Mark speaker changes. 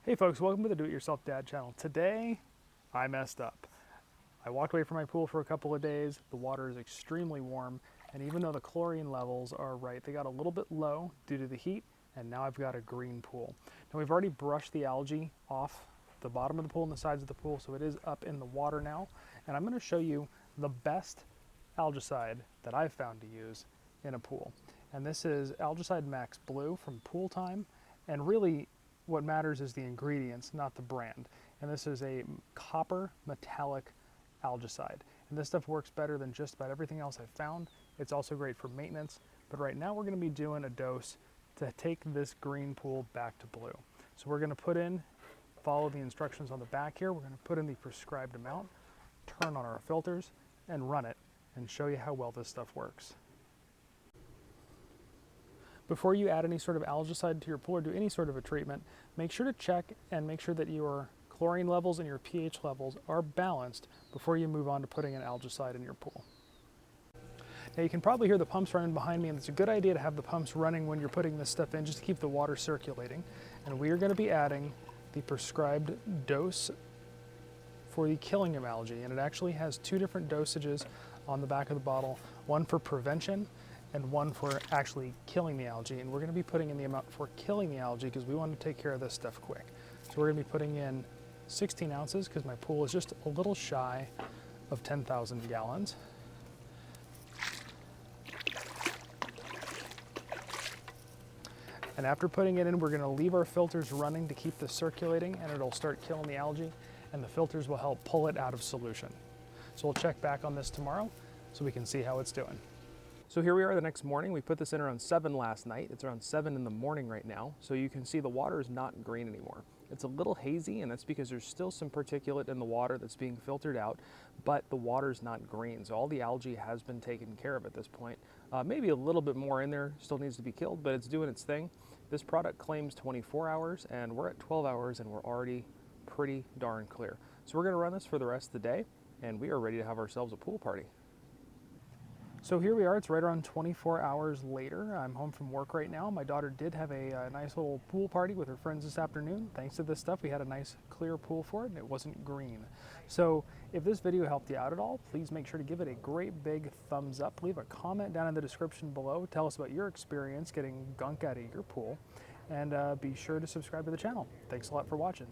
Speaker 1: Hey folks, welcome to the Do-It-Yourself-Dad channel. Today, I messed up. I walked away from my pool for a couple of days. The water is extremely warm, and even though the chlorine levels are right, they got a little bit low due to the heat, and now I've got a green pool. Now we've already brushed the algae off the bottom of the pool and the sides of the pool, so it is up in the water now, and I'm going to show you the best algicide that I've found to use in a pool. And this is Algicide Max Blue from Pool Time, and really what matters is the ingredients, not the brand. And this is a copper metallic algicide. And this stuff works better than just about everything else I've found. It's also great for maintenance. But right now we're going to be doing a dose to take this green pool back to blue. So we're going to follow the instructions on the back here. We're going to put in the prescribed amount, turn on our filters, and run it, and show you how well this stuff works. Before you add any sort of algicide to your pool or do any sort of a treatment, make sure to check and make sure that your chlorine levels and your pH levels are balanced before you move on to putting an algicide in your pool. Now you can probably hear the pumps running behind me, and it's a good idea to have the pumps running when you're putting this stuff in just to keep the water circulating. And we are going to be adding the prescribed dose for the killing of algae, and it actually has two different dosages on the back of the bottle, one for prevention and one for actually killing the algae. And we're going to be putting in the amount for killing the algae because we want to take care of this stuff quick. So we're going to be putting in 16 ounces because my pool is just a little shy of 10,000 gallons. And after putting it in, we're going to leave our filters running to keep this circulating, and it'll start killing the algae, and the filters will help pull it out of solution. So we'll check back on this tomorrow so we can see how it's doing. So here we are the next morning. We put this in around 7 last night. It's around 7 in the morning right now. So you can see the water is not green anymore. It's a little hazy, and that's because there's still some particulate in the water that's being filtered out, but the water's not green. So all the algae has been taken care of at this point. Maybe a little bit more in there still needs to be killed, but it's doing its thing. This product claims 24 hours, and we're at 12 hours, and we're already pretty darn clear. So we're gonna run this for the rest of the day, and we are ready to have ourselves a pool party. So here we are, it's right around 24 hours later. I'm home from work right now. My daughter did have a nice little pool party with her friends this afternoon. Thanks to this stuff, we had a nice clear pool for it, and it wasn't green. So if this video helped you out at all, please make sure to give it a great big thumbs up. Leave a comment down in the description below. Tell us about your experience getting gunk out of your pool, and be sure to subscribe to the channel. Thanks a lot for watching.